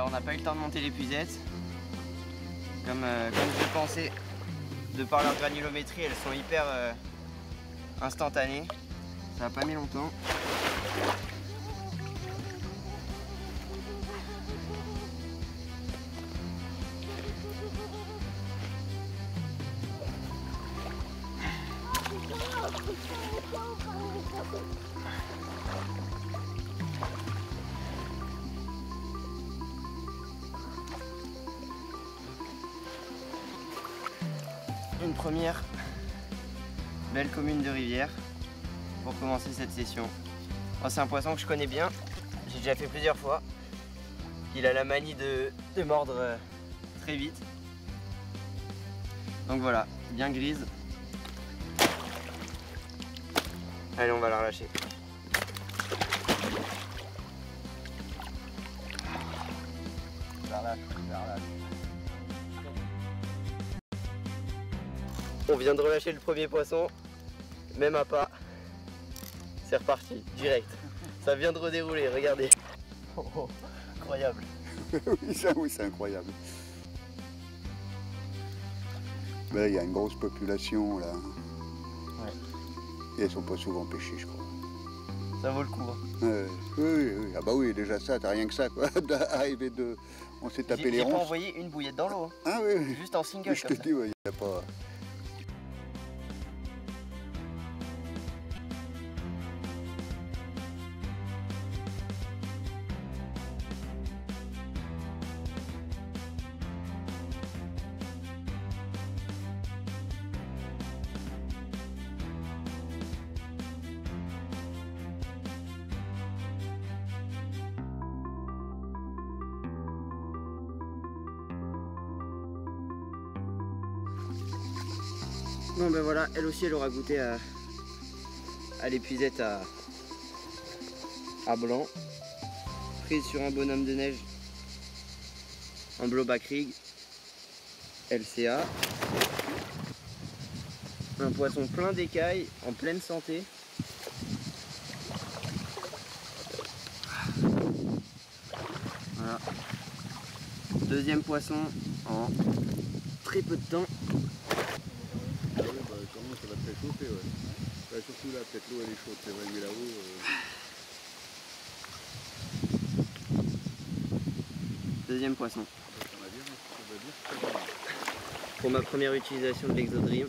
Alors on n'a pas eu le temps de monter l'épuisette. Comme je pensais, de par leur granulométrie, elles sont hyper instantanées. Ça n'a pas mis longtemps. Une première belle commune de rivière pour commencer cette session. C'est un poisson que je connais bien, j'ai déjà fait plusieurs fois. Il a la manie de mordre très vite. Donc voilà, bien grise. Allez, on va la relâcher. On vient de relâcher le premier poisson, même à pas. C'est reparti, direct. Ça vient de redérouler, regardez. Oh, incroyable. Oui, c'est incroyable. Ben, il y a une grosse population là. Ouais. Et elles sont pas souvent pêchées, je crois. Ça vaut le coup. Hein. Oui. Ah bah oui, déjà ça, t'as rien que ça quoi. D'arriver de... On s'est tapé les ronces. J'ai pas envoyé une bouillette dans l'eau. Ah oui. Juste en single. Je te dis, il n'y a pas... Bon ben voilà, elle aussi elle aura goûté à l'épuisette à blanc. Prise sur un bonhomme de neige, un Blowback Rig LCA. Un poisson plein d'écailles, en pleine santé. Voilà. Deuxième poisson en très peu de temps. Sûrement ça va te réchauffer, ouais. Surtout là, peut-être l'eau elle est chaude, c'est vrai, mais là-haut... Deuxième poisson. Pour ma première utilisation de l'Exodream.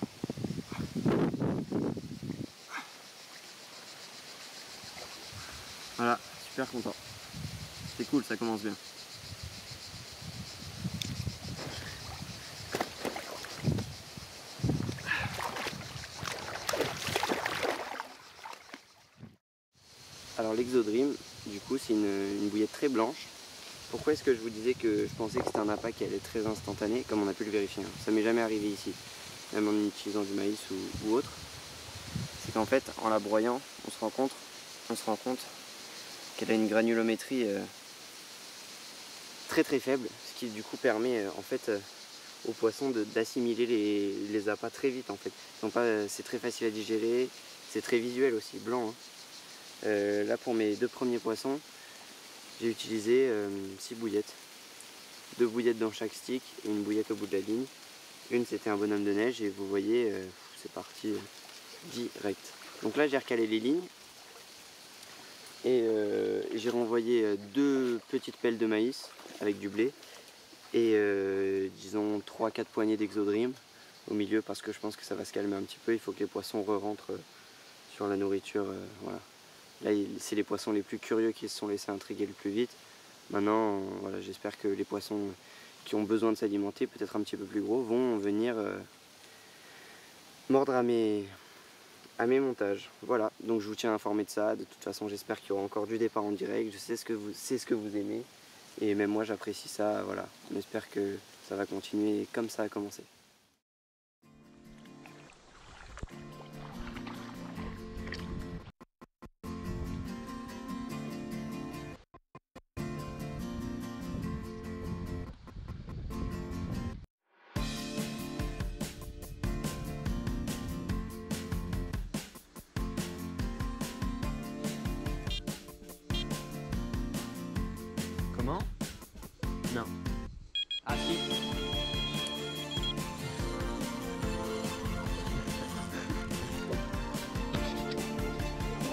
Voilà, super content. C'est cool, ça commence bien. Alors l'Exodream, du coup, c'est une bouillette très blanche. Pourquoi est-ce que je vous disais que je pensais que c'était un appât qui allait être très instantané, comme on a pu le vérifier, hein. Ça m'est jamais arrivé ici, même en utilisant du maïs ou autre. C'est qu'en fait, en la broyant, on se rend compte qu'elle a une granulométrie très très faible, ce qui du coup permet en fait aux poissons d'assimiler les appâts très vite en fait. C'est très facile à digérer, c'est très visuel aussi, blanc. Hein. Là pour mes deux premiers poissons, j'ai utilisé 6 bouillettes. 2 bouillettes dans chaque stick et une bouillette au bout de la ligne. Une c'était un bonhomme de neige et vous voyez c'est parti direct. Donc là j'ai recalé les lignes et j'ai renvoyé 2 petites pelles de maïs avec du blé et disons 3-4 poignées d'Exodream au milieu parce que je pense que ça va se calmer un petit peu. Il faut que les poissons re-rentrent sur la nourriture. Voilà. Là, c'est les poissons les plus curieux qui se sont laissés intriguer le plus vite. Maintenant, voilà, j'espère que les poissons qui ont besoin de s'alimenter, peut-être un petit peu plus gros, vont venir mordre à mes montages. Voilà, donc je vous tiens informé de ça. De toute façon, j'espère qu'il y aura encore du départ en direct. Je sais ce que vous aimez. Et même moi, j'apprécie ça. Voilà, on espère que ça va continuer comme ça a commencé. Comment?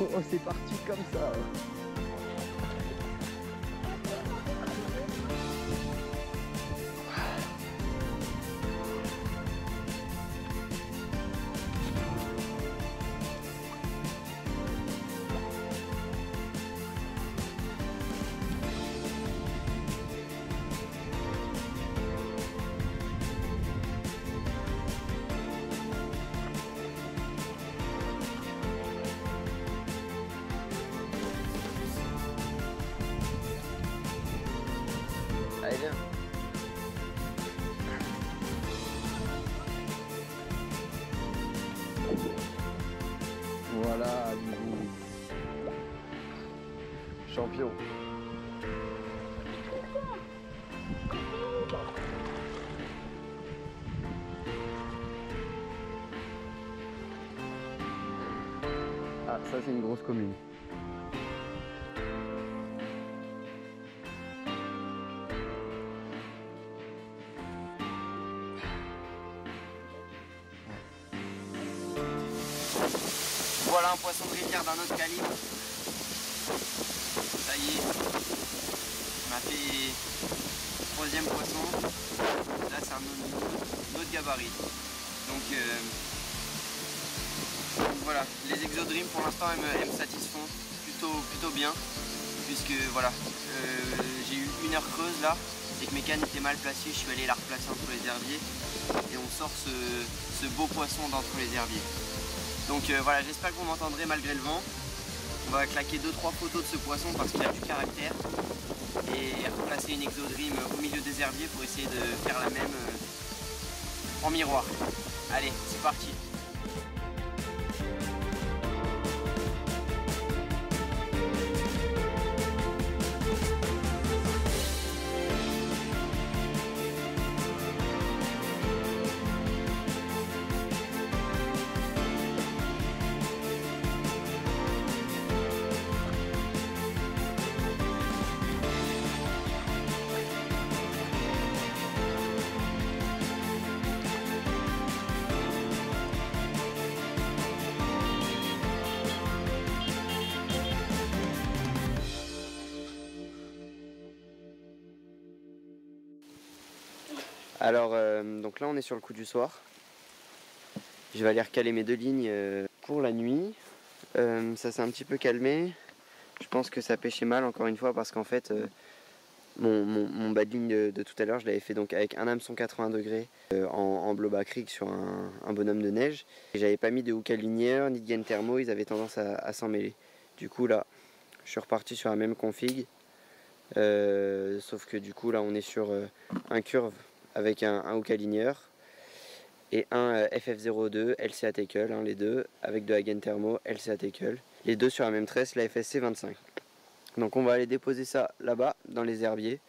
Oh, c'est parti comme ça. Allez, viens. Voilà, Lilou. Champion. Ah, ça c'est une grosse commune. Voilà un poisson de rivière d'un autre calibre. Ça y est, on a fait troisième poisson. Là c'est un autre gabarit. Donc voilà, les Exodream pour l'instant elles me satisfont plutôt bien. Puisque voilà, j'ai eu une heure creuse là, et que mes cannes étaient mal placées, je suis allé la replacer entre les herbiers. Et on sort ce beau poisson d'entre les herbiers. Donc voilà, j'espère que vous m'entendrez malgré le vent. On va claquer 2-3 photos de ce poisson parce qu'il a du caractère. Et replacer une Exodream au milieu des herbiers pour essayer de faire la même en miroir. Allez, c'est parti. Alors, donc là on est sur le coup du soir. Je vais aller recaler mes 2 lignes pour la nuit. Ça s'est un petit peu calmé. Je pense que ça pêchait mal encore une fois parce qu'en fait mon bas de ligne de tout à l'heure je l'avais fait donc avec un hameçon 80 degrés en Bloba Creek sur un bonhomme de neige. Et j'avais pas mis de hook à linière ni de gaine thermo, ils avaient tendance à s'en mêler. Du coup là je suis reparti sur la même config. Sauf que du coup là on est sur un curve avec un hook à ligneur et un FF02 LCA tackle, les deux avec de la gaine thermo LCA tackle, les deux sur la même tresse, la FSC 25. Donc on va aller déposer ça là-bas dans les herbiers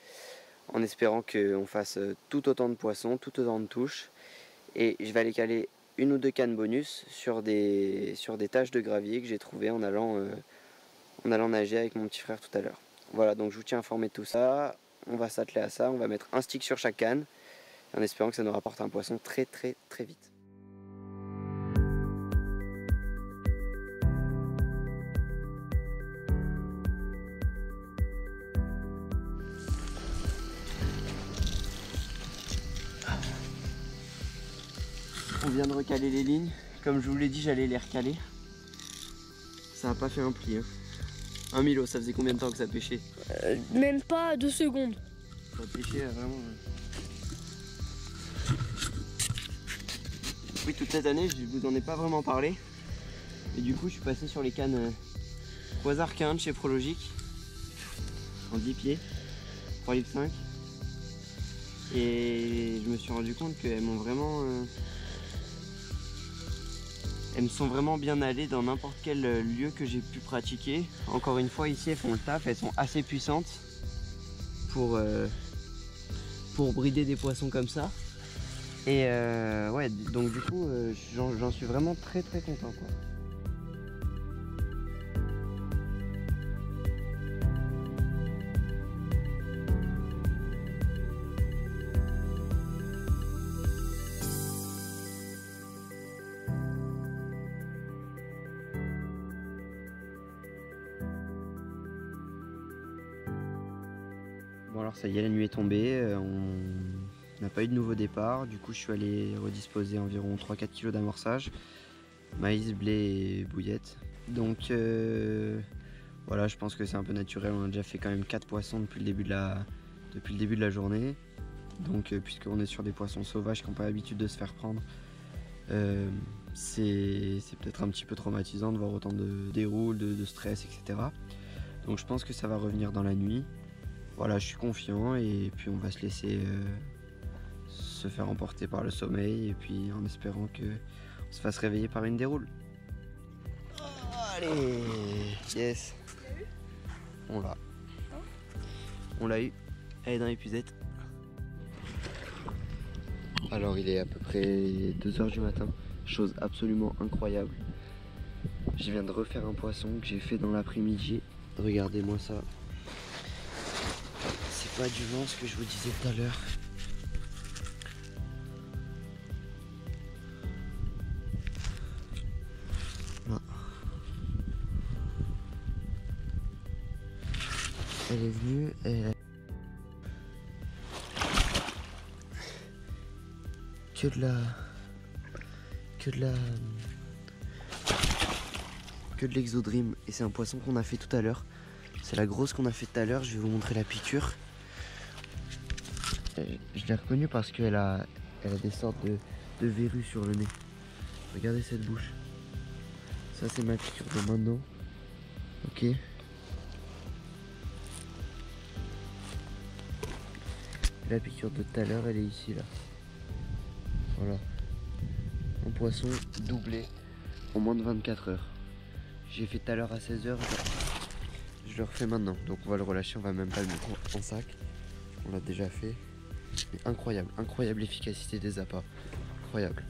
en espérant qu'on fasse tout autant de poissons, tout autant de touches, et je vais aller caler une ou 2 cannes bonus sur des taches de gravier que j'ai trouvées en allant nager avec mon petit frère tout à l'heure. Voilà, donc je vous tiens informé de tout ça. On va s'atteler à ça, on va mettre un stick sur chaque canne en espérant que ça nous rapporte un poisson très vite. On vient de recaler les lignes. Comme je vous l'ai dit, j'allais les recaler. Ça n'a pas fait un pli. Un Milo, ça faisait combien de temps que ça pêchait? Même pas 2 secondes. Ça pêchait vraiment. Oui, toute cette année, je vous en ai pas vraiment parlé. Et du coup, je suis passé sur les cannes Quasar 15 chez Prologic en 10 pieds, 3,5 litres. Et je me suis rendu compte qu'elles m'ont vraiment. Elles me sont vraiment bien allées dans n'importe quel lieu que j'ai pu pratiquer. Encore une fois, ici, elles font le taf, elles sont assez puissantes pour brider des poissons comme ça. Et ouais, donc du coup, j'en suis vraiment très content, quoi. alors ça y est, la nuit est tombée, on n'a pas eu de nouveau départ, du coup je suis allé redisposer environ 3-4 kg d'amorçage, maïs, blé et bouillette. Donc voilà, je pense que c'est un peu naturel, on a déjà fait quand même 4 poissons depuis le début de la journée. Donc puisqu'on est sur des poissons sauvages qui n'ont pas l'habitude de se faire prendre, c'est peut-être un petit peu traumatisant de voir autant de déroule, de stress, etc. Donc je pense que ça va revenir dans la nuit. Voilà, je suis confiant et puis on va se laisser se faire emporter par le sommeil et puis en espérant qu'on se fasse réveiller par une déroule. Oh, allez, yes. On l'a eu, elle est dans l'épuisette. Alors il est à peu près 2h du matin, chose absolument incroyable. Je viens de refaire un poisson que j'ai fait dans l'après-midi. Regardez-moi ça. C'est pas du vent ce que je vous disais tout à l'heure. Elle est venue, que de l'exodream, et c'est un poisson qu'on a fait tout à l'heure. C'est la grosse qu'on a fait tout à l'heure. Je vais vous montrer la piqûre. Je l'ai reconnue parce qu'elle a des sortes de verrues sur le nez. Regardez cette bouche. Ça c'est ma piqûre de maintenant. Ok. La piqûre de tout à l'heure, elle est ici là. Voilà. Un poisson doublé en moins de 24 heures. J'ai fait tout à l'heure à 16 h. Je le refais maintenant. Donc on va le relâcher, on va même pas le mettre en sac. On l'a déjà fait. Mais incroyable, incroyable l'efficacité des appâts. Incroyable.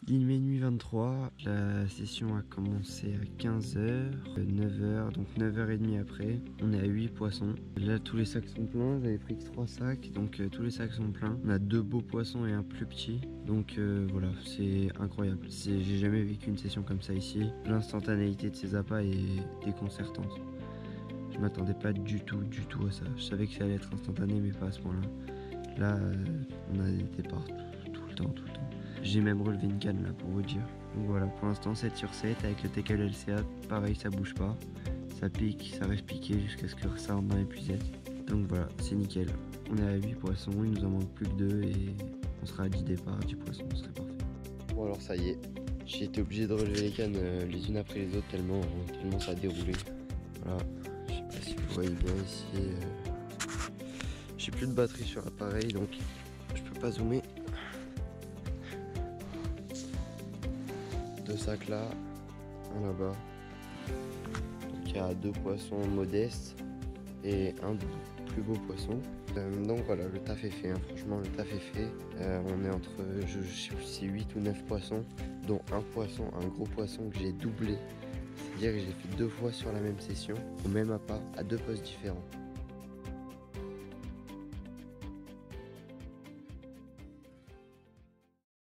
Il est minuit 23, la session a commencé à 15 h, 9 h, donc 9h30 après. On est à 8 poissons. Là tous les sacs sont pleins, j'avais pris que 3 sacs, donc tous les sacs sont pleins. On a 2 beaux poissons et un plus petit, donc voilà, c'est incroyable. J'ai jamais vécu une session comme ça ici. L'instantanéité de ces appâts est déconcertante. Je m'attendais pas du tout à ça. Je savais que ça allait être instantané mais pas à ce point-là. Là, on a des départs tout le temps. J'ai même relevé une canne là pour vous dire. Donc voilà, pour l'instant 7 sur 7 avec le TKL LCA, pareil ça bouge pas. Ça pique, ça reste piqué jusqu'à ce que ça rentre dans l'épuisette. Donc voilà, c'est nickel. On est à 8 poissons, il nous en manque plus que 2 et on sera à 10 départs, 10 poissons, ce serait parfait. Bon alors ça y est, j'ai été obligé de relever les cannes les unes après les autres tellement ça a déroulé. Voilà, je sais pas si vous voyez bien ici. J'ai plus de batterie sur l'appareil donc je peux pas zoomer. 2 sacs là, un là-bas. Donc il y a 2 poissons modestes et un plus beau poisson. Donc voilà, le taf est fait, hein. Franchement le taf est fait. On est entre, je sais plus si c'est 8 ou 9 poissons, dont un poisson, un gros poisson que j'ai doublé. C'est-à-dire que j'ai fait 2 fois sur la même session, au même appât, à 2 postes différents.